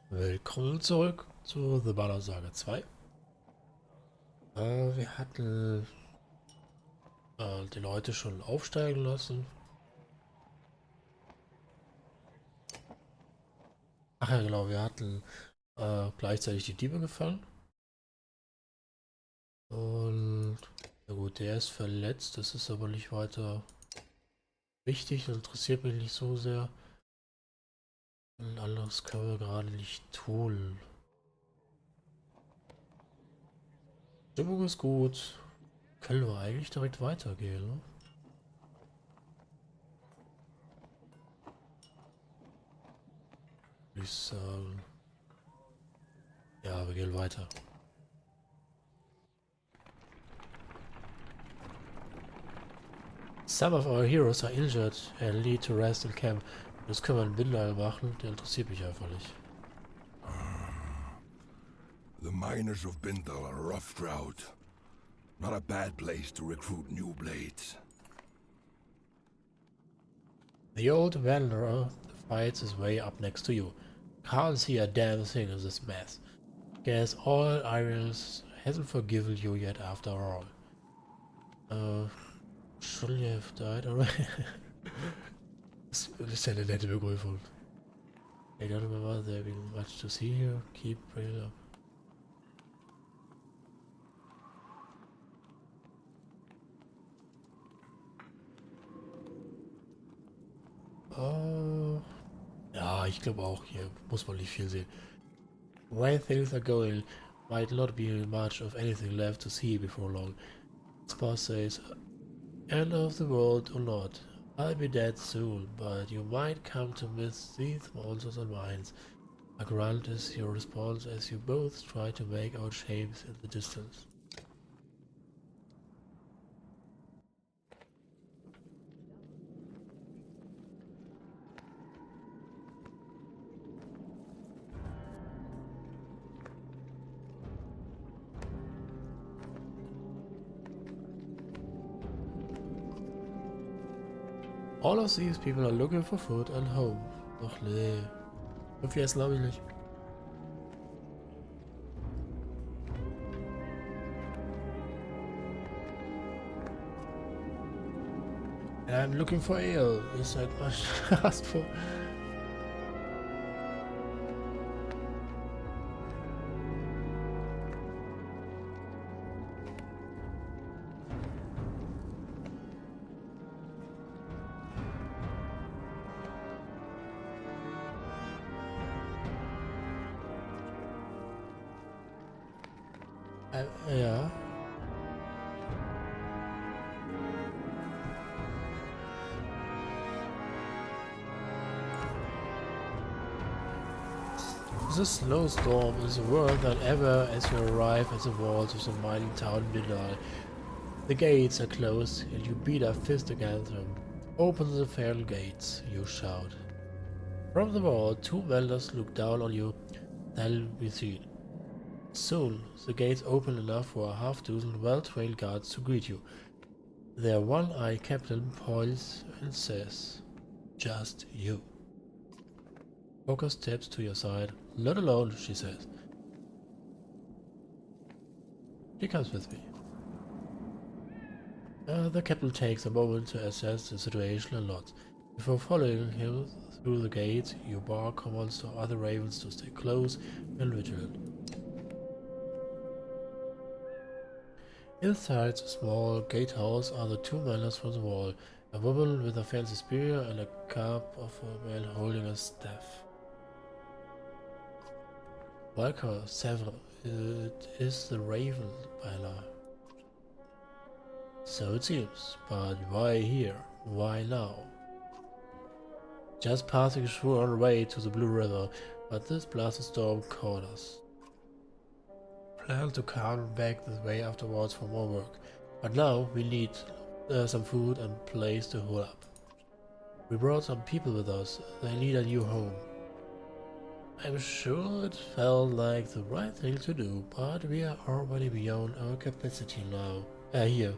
Willkommen zurück zu The Saga 2. Wir hatten die Leute schon aufsteigen lassen. Ach ja, genau, wir hatten gleichzeitig die Diebe gefangen. Und ja gut, der ist verletzt, das ist aber nicht weiter wichtig, das interessiert mich nicht so sehr. Und anderes können wir gerade nicht tun. Stimmung ist gut. Können wir eigentlich direkt weitergehen, ne? Würde ich sagen. Ja, wir gehen weiter. Some of our heroes are injured and need to rest in camp. Das können wir in Bindal machen, der interessiert mich einfach nicht. The miners of Bindal are a rough crowd. Not a bad place to recruit new blades. The old wanderer fights his way up next to you. Can't see a damn thing in this mess. Guess all Irons hasn't forgiven you yet after all. Shouldn't you have died already? Das ist ja eine nette Begrüßung. I don't remember there being much to see here. Keep bringing up. Ja, ich glaube auch, hier muss man nicht viel sehen. Where things are going, might not be much of anything left to see before long. Spa says, end of the world or not, I'll be dead soon, but you might come to miss these monsters and mines. A grunt is your response as you both try to make out shapes in the distance. All of these people are looking for food and home. Ach nee. So viel essen habe ich nicht. And I'm looking for ale. Is that much asked for? Ja. This snowstorm is worse than ever as you arrive at the walls of the mining town Midnight. The gates are closed and you beat a fist against them. Open the fatal gates, you shout. From the wall, two welders look down on you, then be seen. Soon, the gates open enough for a half-dozen well-trained guards to greet you. Their one-eyed captain points and says, "Just you." Poker steps to your side. "Not alone," she says. She comes with me. The captain takes a moment to assess the situation and nods. Before following him through the gate, you bark commands to other ravens to stay close and vigilant. Inside the small gatehouse are the two miners from the wall, a woman with a fancy spear and a cup of a man holding a staff. Welcome, Sever. It is the Raven Banner. So it seems, but why here? Why now? Just passing through our way to the Blue River, but this blasted storm caught us. Plan to come back this way afterwards for more work, but now we need some food and place to hold up. We brought some people with us, they need a new home. I'm sure it felt like the right thing to do, but we are already beyond our capacity now. Here.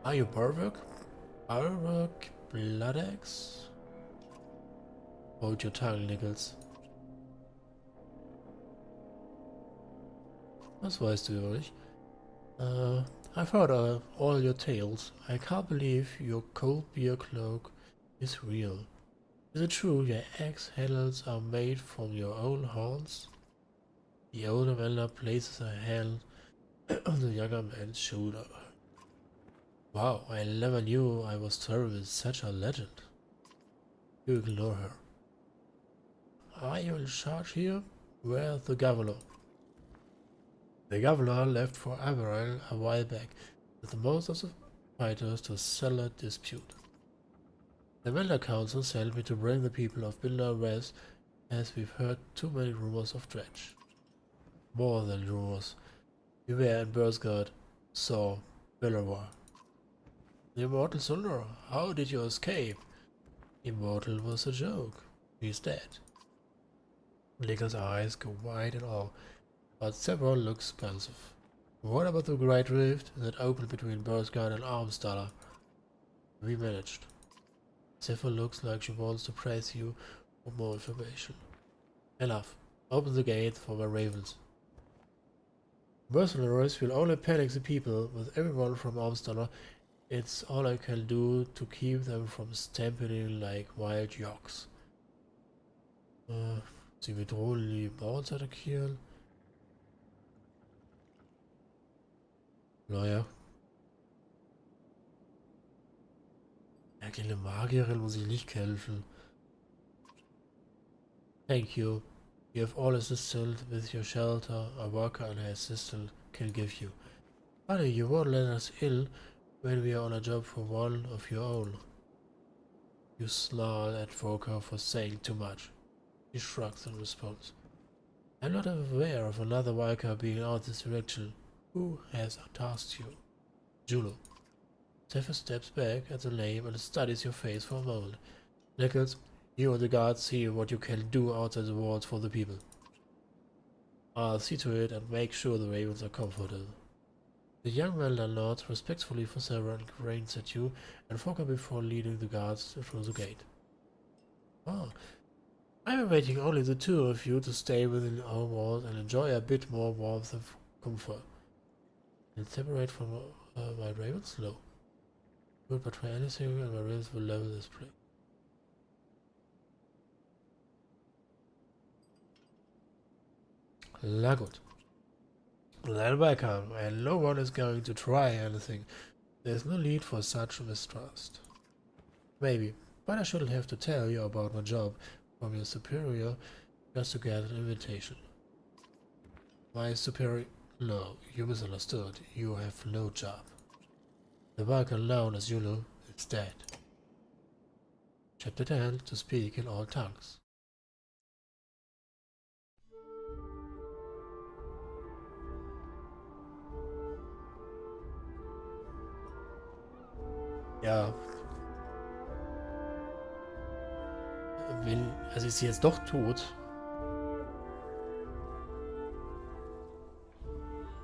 Are you Barwick? Barwick Bloodaxe? Hold your tongue, Nichols. Was weißt du über mich? I've heard all your tales. I can't believe your cold beer cloak is real. Is it true your axe handles are made from your own horns? The older Melner places a hand on the younger man's shoulder. Wow, I never knew I was terrible with such a legend. You ignore her. Are you in charge here? Where's the governor? The governor left for Averil a while back with most of the fighters to settle a dispute. The Melder Council sent me to bring the people of Bindar West as we've heard too many rumors of Dredge. More than rumors. We were in Bursgard, saw Belleroy. The immortal Sunder, how did you escape? Immortal was a joke. He's dead. Nicholas' eyes go wide in awe, but several look pensive. What about the great rift that opened between Bursgard and Armstaller? We managed. Zephyr looks like she wants to press you for more information. Enough. Open the gate for my ravens. Mercenaries will only panic the people with everyone from Armstaller. It's all I can do to keep them from stampeding like wild yaks. Sie bedrohen die Bauern zu attackieren. Naja. Ja, gegen eine Magierin muss ich nicht kämpfen. Thank you. You have all assisted with your shelter a worker and her assistant can give you. Funny, you won't let us in when we are on a job for one of your own. You snarl at Volker for saying too much. He shrugs in response. I'm not aware of another Viker being out this direction. Who has tasked you? Juno. Zephyr steps back at the name and studies your face for a moment. Nichols, you and the guards see what you can do outside the walls for the people. I'll see to it and make sure the ravens are comforted. The young man nods respectfully for Sarah and grinds at you and Volker before leading the guards through the gate. Oh, I'm waiting only the two of you to stay within our walls and enjoy a bit more warmth and comfort. And separate from my ravens? No. Would betray anything and my ravens will level this place. Na gut. Then welcome, and no one is going to try anything. There's no need for such mistrust. Maybe, but I shouldn't have to tell you about my job from your superior just to get an invitation. My superior... No, you misunderstood. You have no job. The Vulcan known as Juno is dead. Chapter 10, to speak in all tongues. Ja. Also ist sie jetzt doch tot.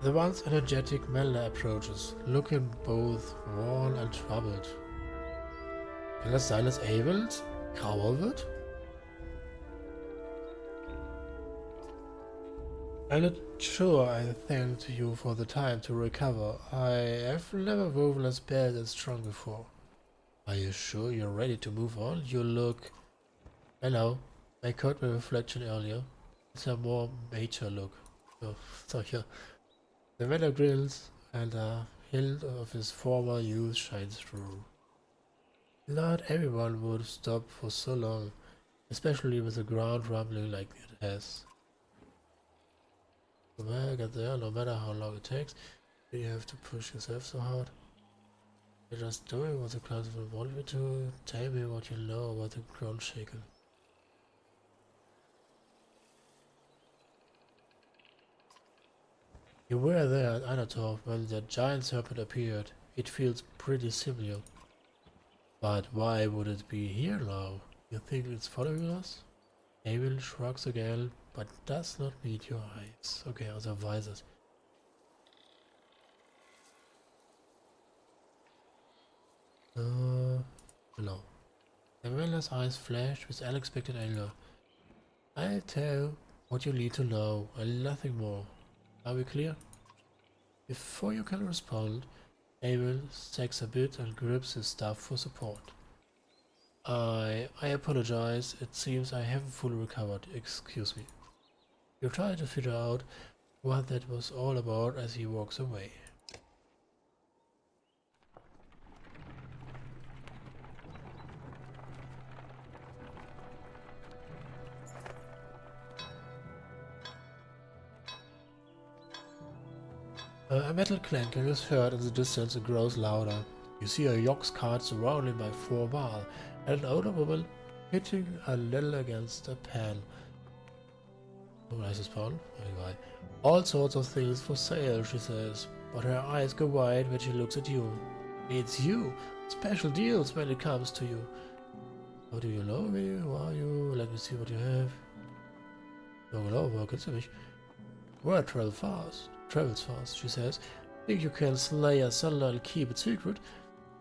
The once energetic Melna approaches, looking both worn and troubled. Kann das sein, dass Abel grauer wird? I'm not sure I thanked you for the time to recover. I have never woven as bad and strong before. Are you sure you're ready to move on? You look... I know. I caught my reflection earlier. It's a more mature look. Oh, solcher. The man grins and a hint of his former youth shines through. Not everyone would stop for so long, especially with the ground rumbling like it has. When I get there, no matter how long it takes, you have to push yourself so hard. You're just doing what the class will want you to. Tell me what you know about the ground shaking. You were there at Anatov when the giant serpent appeared. It feels pretty similar. But why would it be here now? You think it's following us? Abel shrugs again, but does not meet your eyes. Okay, also visors. No. Avella's eyes flashed with unexpected anger. I'll tell what you need to know, and nothing more. Are we clear? Before you can respond, Abel sags a bit and grips his staff for support. I apologize. It seems I haven't fully recovered. Excuse me. You try to figure out what that was all about as he walks away. A metal clanking is heard in the distance and grows louder. You see a yoke's cart surrounded by 4 Baal, and an older woman hitting a little against a pan. Oh, nice spawn. Anyway, all sorts of things for sale, she says, but her eyes go wide when she looks at you. It's you! Special deals when it comes to you. How do you know me? Who are you? Let me see what you have. Ja, genau, woher kennst du mich? Word travels fast, she says. Think you can slay a settler and keep it secret?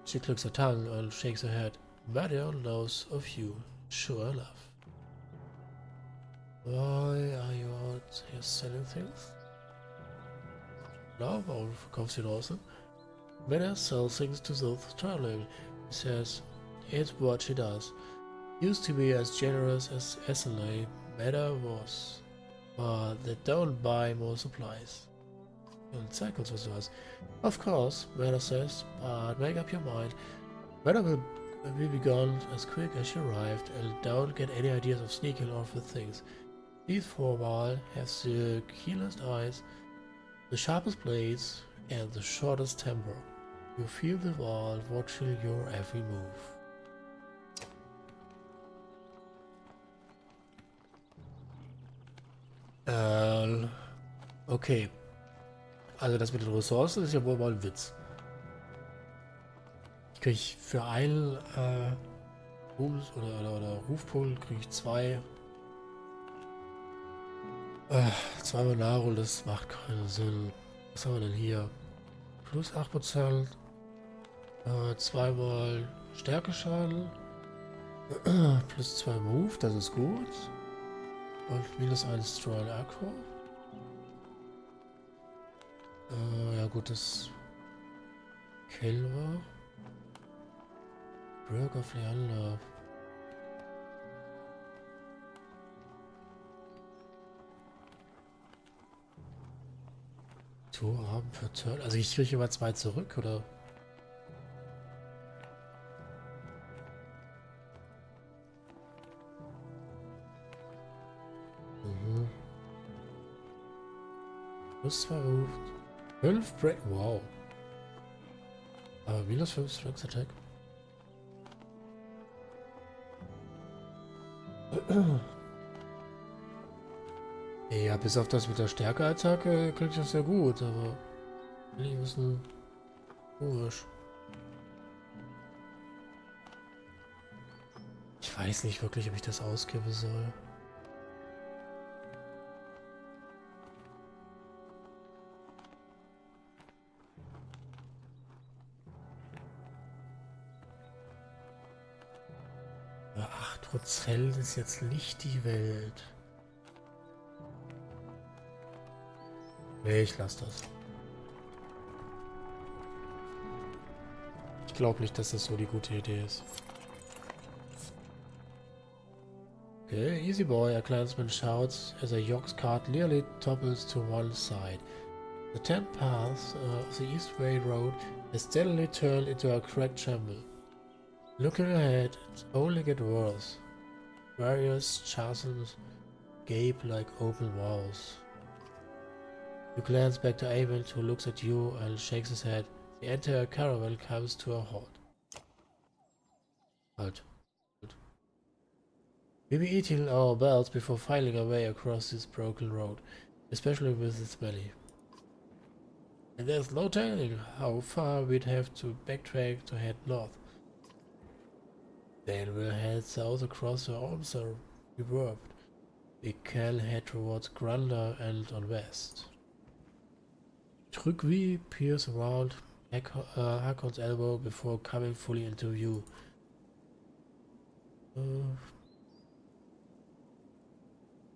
She clicks her tongue and shakes her head. Marion knows of you, sure enough. Why are you out here selling things? Na, warum verkaufst du draußen? Mena sells things to those traveling, he says. It's what she does. Used to be as generous as SLA Meta was, but they don't buy more supplies. And cycles with us. Of course, Meta says, but make up your mind. Meta will be gone as quick as she arrived, and don't get any ideas of sneaking off with things. These 4 Baal have the keenest eyes, the sharpest blades, and the shortest temper. You feel the wall watching your every move. Okay. Also das mit den Ressourcen ist ja wohl mal ein Witz. Ich kriege für einen oder Rufpunkt kriege ich 2 Manaro, das macht keinen Sinn. Was haben wir denn hier? Plus 8%, 2-mal Stärkeschaden, plus 2 Move, das ist gut. Und minus 1 Strong Aqua. Ja gut, das Kill war. Break of Leander. Torabend für Turn. Also ich kriege immer 2 zurück, oder? Mhm. Plus 2 Move. 5 Break. Wow. Aber minus 5 Strength Attack. Ja, bis auf das mit der Stärke-Attacke klingt das sehr gut, aber die müssen komisch. Ich weiß nicht wirklich, ob ich das ausgeben soll. Ja, 8% ist jetzt nicht die Welt. Nee, ich lasse das. Ich glaube nicht, dass das so die gute Idee ist. Okay, easy boy, a clansman shouts as a yoke's cart nearly topples to one side. The 10th path of the Eastway Road has steadily turned into a cracked shamble. Looking ahead, it only gets worse. Various chasms gape like open mouths. You glance back to Avon, who looks at you and shakes his head. The entire caravan comes to a halt. Halt. We'll be eating our belts before filing our way across this broken road, especially with its belly. And there's no telling how far we'd have to backtrack to head north. Then we'll head south across the arms are reverbed. We can head towards Granda and on west. Trugvi peers around Hakon's elbow before coming fully into view.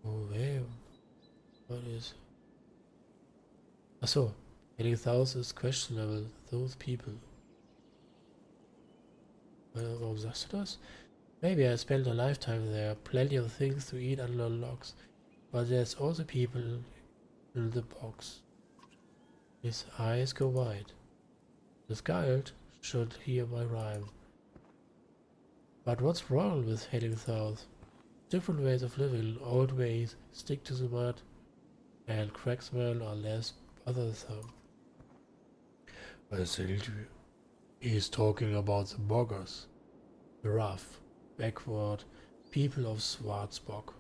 Oh, wait. What is... Achso, hitting thousands is questionable. Those people. Warum sagst du das? Maybe I spent a lifetime there. Plenty of things to eat and learn logs. But there's also people in the box. His eyes go wide. The Skald should hear my rhyme. But what's wrong with heading south? Different ways of living, old ways, stick to the mud, and cracksmen are less bothersome. I think he's talking about the boggers, the rough, backward people of Schwarzbock.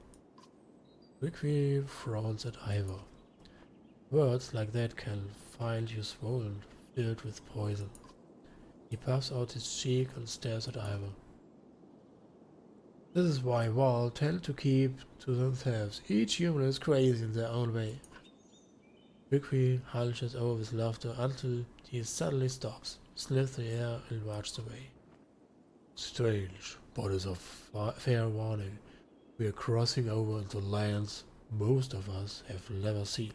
Ricky frowns at Ivor. Words like that can find you swollen, filled with poison. He puffs out his cheek and stares at Ivor. This is why Wall tend to keep to themselves. Each human is crazy in their own way. Ricky hunches over with laughter until he suddenly stops, sniffs the air and marches away. Strange, but it's a fair warning. We are crossing over into lands most of us have never seen.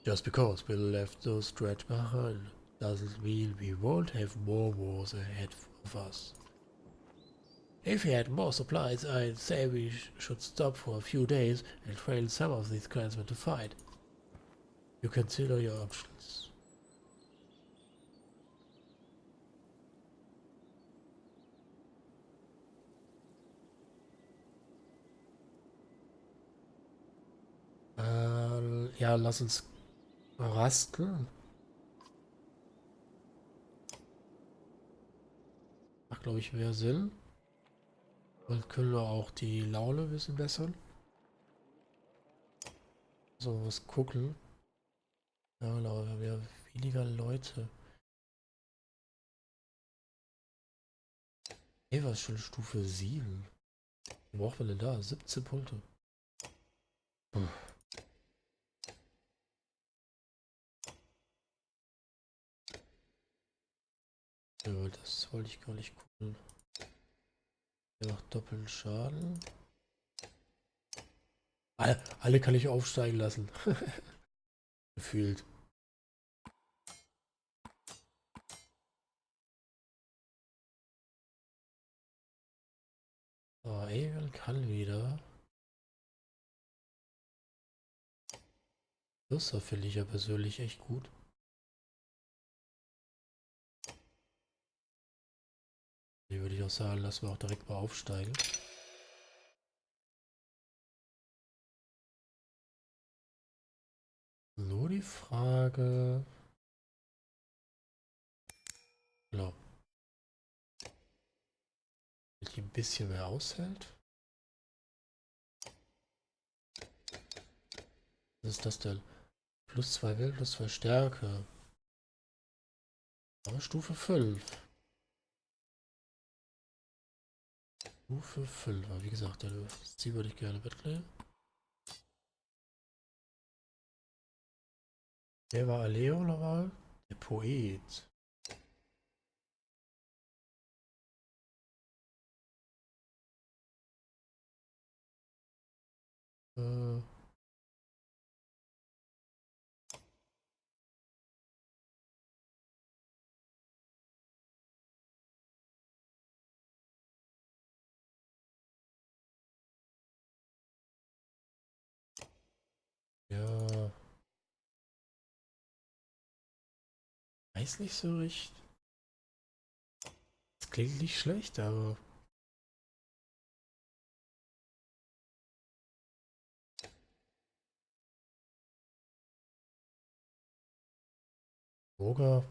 Just because we left those stretch behind doesn't mean we won't have more wars ahead of us. If we had more supplies, I'd say we should stop for a few days and train some of these clansmen to fight. You consider your options. Ja, lass uns rasten. Macht, glaube ich, mehr Sinn. Und können wir auch die Laune ein bisschen bessern. So, was gucken. Ja, genau, wir haben ja weniger Leute. Ey, was schon Stufe 7? Wie braucht man denn da? 17 Punkte. Hm. Ja, das wollte ich gar nicht gucken. Der macht doppelten Schaden. Alle kann ich aufsteigen lassen. Gefühlt. Oh, Evan kann wieder. Das finde ich ja persönlich echt gut. Hier würde ich auch sagen, lassen wir auch direkt mal aufsteigen. Nur die Frage. Genau. Wenn die ein bisschen mehr aushält. Was ist das denn? Plus 2 Will, plus 2 Stärke. Aber Stufe 5. Stufe 5. Aber wie gesagt, die würde ich gerne mitnehmen. Der war Aleo nochmal. Der Poet. Äh. Ja. Weiß nicht so richtig. Das klingt nicht schlecht, aber. Roger.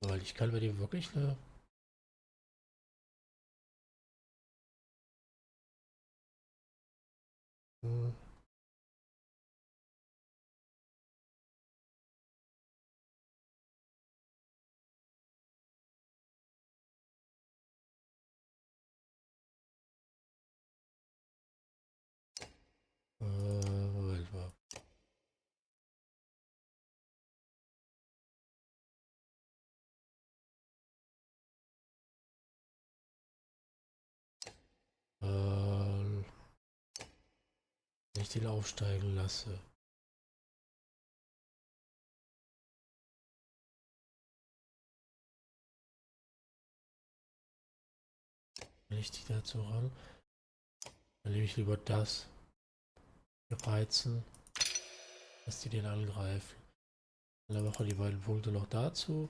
Weil ich kann mir die wirklich eine. Hm, Moment mal. Wenn ich den aufsteigen lasse. Will ich die dazu ran? Dann nehme ich lieber das. Reizen, dass die den angreifen. Und dann machen wir die beiden Punkte noch dazu.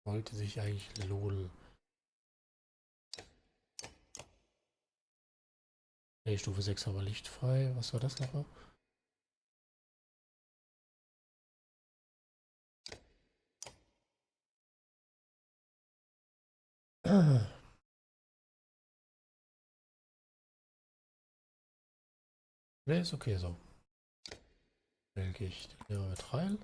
Sollte sich eigentlich lohnen. Okay, Stufe 6 haben wir lichtfrei. Was war das nochmal? Ne, ist okay so. Denke ich. Den nehmen wir mit rein.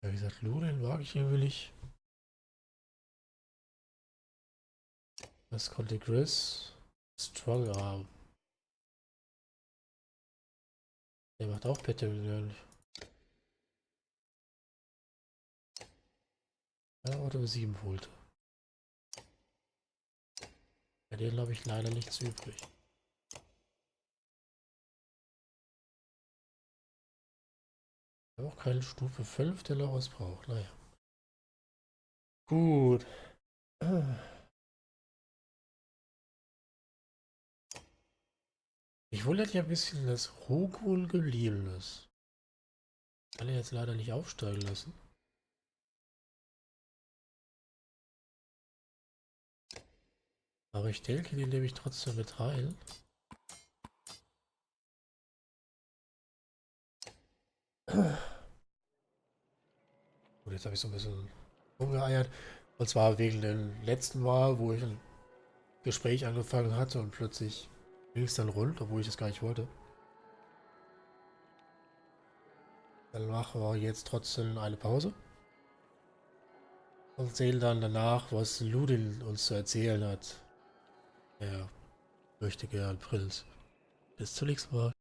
Ja, wie gesagt, Luren mag ich hier will ich. Was konnte Chris? Strong Arm. Der macht auch Pette gewöhnlich. Ja, oder 7 Volt. Bei denen habe ich leider nichts übrig. Auch keine Stufe 5, der noch was braucht. Naja. Gut. Ich wundert ja ein bisschen, dass Rokul geblieben ist. Kann er jetzt leider nicht aufsteigen lassen. Aber ich denke, den nehme ich trotzdem mit rein. Gut, jetzt habe ich so ein bisschen rumgeeiert. Und zwar wegen dem letzten Mal, wo ich ein Gespräch angefangen hatte und plötzlich ging es dann rund, obwohl ich das gar nicht wollte. Dann machen wir jetzt trotzdem eine Pause. Und sehen dann danach, was Ludin uns zu erzählen hat. Der mächtige Prinz. Bis zum nächsten Mal.